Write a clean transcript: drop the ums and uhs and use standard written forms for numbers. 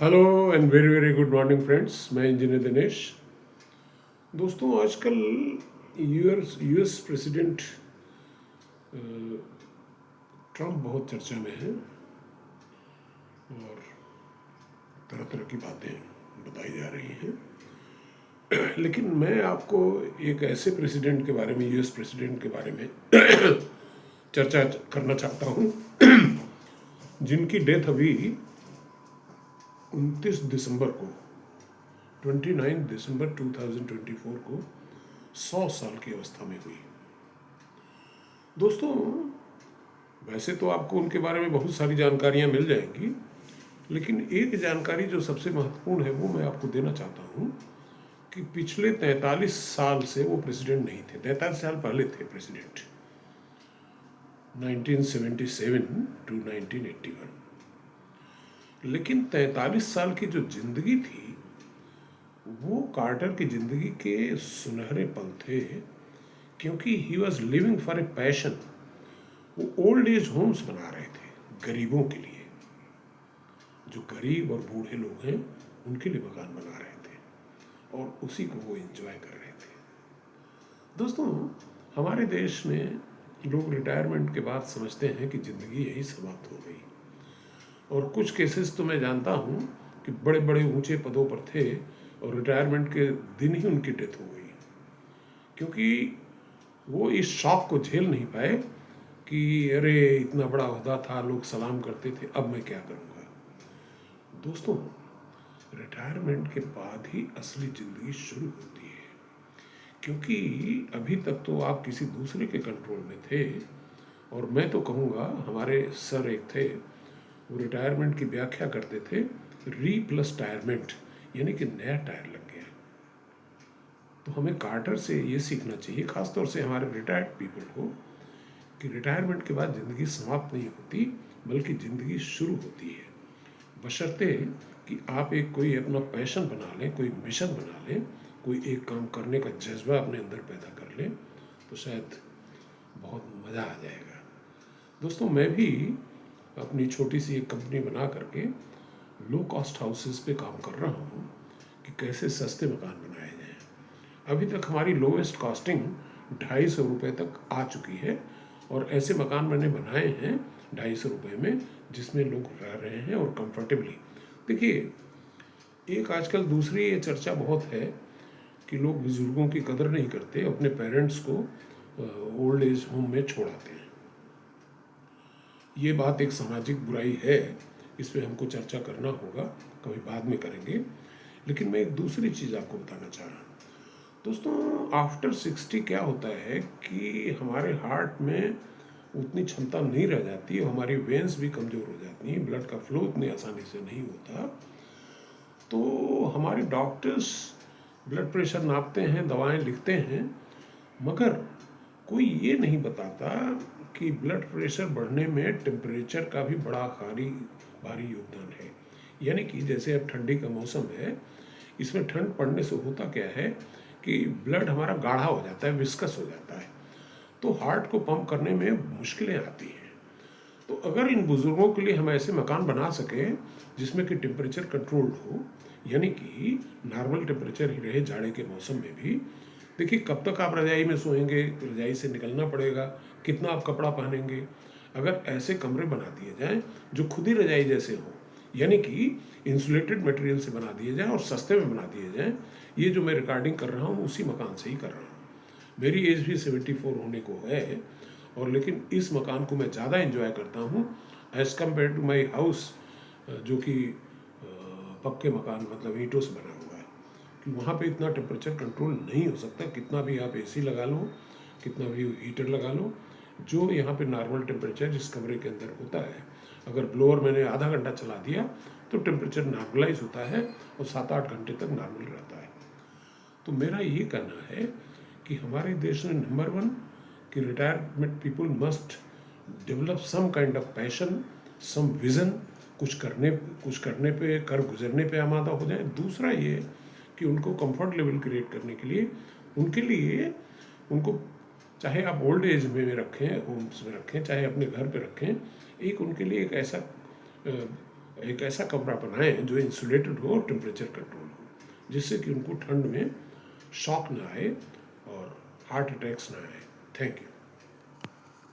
Hello and very very good morning friends. मैं engineer Dinesh. दोस्तों, आजकल यूएस प्रेसिडेंट ट्रम्प बहुत चर्चा में है और तरह तरह की बातें बताई जा रही हैं। लेकिन मैं आपको एक ऐसे प्रेसिडेंट के बारे में, यूएस प्रेसिडेंट के बारे में चर्चा करना चाहता हूँ जिनकी डेथ अभी 29 दिसंबर को 29 दिसंबर 2024 को 100 साल की अवस्था में हुई। दोस्तों, वैसे तो आपको उनके बारे में बहुत सारी जानकारियां मिल जाएंगी, लेकिन एक जानकारी जो सबसे महत्वपूर्ण है वो मैं आपको देना चाहता हूँ कि पिछले 43 साल से वो प्रेसिडेंट नहीं थे। 43 साल पहले थे प्रेसिडेंट, 1977 टू 1981। लेकिन 43 साल की जो जिंदगी थी वो कार्टर की जिंदगी के सुनहरे पल थे, क्योंकि he was living for a passion. वो ओल्ड एज होम्स बना रहे थे गरीबों के लिए, जो गरीब और बूढ़े लोग हैं उनके लिए मकान बना रहे थे और उसी को वो एंजॉय कर रहे थे। दोस्तों, हमारे देश में लोग रिटायरमेंट के बाद समझते हैं कि ज़िंदगी यही समाप्त हो गई, और कुछ केसेस तो मैं जानता हूँ कि बड़े बड़े ऊंचे पदों पर थे और रिटायरमेंट के दिन ही उनकी डेथ हो गई, क्योंकि वो इस शॉक को झेल नहीं पाए कि अरे इतना बड़ा ओहदा था, लोग सलाम करते थे, अब मैं क्या करूँगा। दोस्तों, रिटायरमेंट के बाद ही असली ज़िंदगी शुरू होती है, क्योंकि अभी तक तो आप किसी दूसरे के कंट्रोल में थे। और मैं तो कहूँगा, हमारे सर एक थे, वो रिटायरमेंट की व्याख्या करते थे री++ टायरमेंट, यानी कि नया टायर लग गया। तो हमें कार्टर से ये सीखना चाहिए, ख़ासतौर से हमारे रिटायर्ड पीपल को, कि रिटायरमेंट के बाद ज़िंदगी समाप्त नहीं होती, बल्कि ज़िंदगी शुरू होती है, बशर्ते कि आप एक कोई अपना पैशन बना लें, कोई मिशन बना लें, कोई एक काम करने का जज्बा अपने अंदर पैदा कर लें, तो शायद बहुत मज़ा आ जाएगा। दोस्तों, मैं भी अपनी छोटी सी एक कंपनी बना करके लो कॉस्ट हाउसेस पे काम कर रहा हूँ कि कैसे सस्ते मकान बनाए जाएं। अभी तक हमारी लोवेस्ट कॉस्टिंग 250 रुपये तक आ चुकी है, और ऐसे मकान मैंने बनाए हैं 250 रुपये में, जिसमें लोग रह रहे हैं और कंफर्टेबली। देखिए, एक आजकल दूसरी ये चर्चा बहुत है कि लोग बुज़ुर्गों की कदर नहीं करते, अपने पेरेंट्स को ओल्ड एज होम में छोड़ाते हैं। ये बात एक सामाजिक बुराई है, इस पर हमको चर्चा करना होगा, कभी बाद में करेंगे। लेकिन मैं एक दूसरी चीज़ आपको बताना चाह रहा हूँ। दोस्तों, आफ्टर 60 क्या होता है कि हमारे हार्ट में उतनी क्षमता नहीं रह जाती, हमारी वेंस भी कमज़ोर हो जाती हैं, ब्लड का फ्लो उतनी आसानी से नहीं होता। तो हमारे डॉक्टर्स ब्लड प्रेशर नापते हैं, दवाएं लिखते हैं, मगर कोई ये नहीं बताता कि ब्लड प्रेशर बढ़ने में टेम्परेचर का भी बड़ा भारी योगदान है। यानी कि जैसे अब ठंडी का मौसम है, इसमें ठंड पड़ने से होता क्या है कि ब्लड हमारा गाढ़ा हो जाता है, विस्कस हो जाता है, तो हार्ट को पंप करने में मुश्किलें आती हैं। तो अगर इन बुज़ुर्गों के लिए हम ऐसे मकान बना सकें जिसमें कि टेम्परेचर कंट्रोल्ड हो, यानी कि नॉर्मल टेम्परेचर ही रहे जाड़े के मौसम में भी। देखिए, कब तक आप रज़ाई में सोएंगे, रज़ाई से निकलना पड़ेगा, कितना आप कपड़ा पहनेंगे। अगर ऐसे कमरे बना दिए जाएं जो खुद ही रज़ाई जैसे हों, यानी कि इंसुलेटेड मटेरियल से बना दिए जाएं और सस्ते में बना दिए जाएं, ये जो मैं रिकॉर्डिंग कर रहा हूँ उसी मकान से ही कर रहा हूँ। मेरी एज भी 74 होने को है, और लेकिन इस मकान को मैं ज़्यादा एंजॉय करता हूँ as compare to my house, जो कि पक्के मकान मतलब ईंटों से बना हुआ है, कि वहाँ पे इतना टेम्परेचर कंट्रोल नहीं हो सकता। कितना भी आप एसी लगा लो, कितना भी हीटर लगा लो, जो यहाँ पे नॉर्मल टेम्परेचर जिस कमरे के अंदर होता है, अगर ब्लोअर मैंने आधा घंटा चला दिया तो टेम्परेचर नॉर्मलाइज होता है और 7-8 घंटे तक नॉर्मल रहता है। तो मेरा ये कहना है कि हमारे देश में नंबर 1 कि retirement people must develop some kind of passion, some vision, कुछ करने पे, कर गुजरने पे आमादा हो जाए। दूसरा ये कि उनको कंफर्ट लेवल क्रिएट करने के लिए, उनको चाहे आप ओल्ड एज में रखें, होम्स में रखें, चाहे अपने घर पे रखें, एक उनके लिए एक ऐसा एक ऐसा कपड़ा पहनाएं जो इंसुलेटेड हो और टेम्परेचर कंट्रोल हो, जिससे कि उनको ठंड में शॉक ना आए और हार्ट अटैक्स ना आए। Thank you.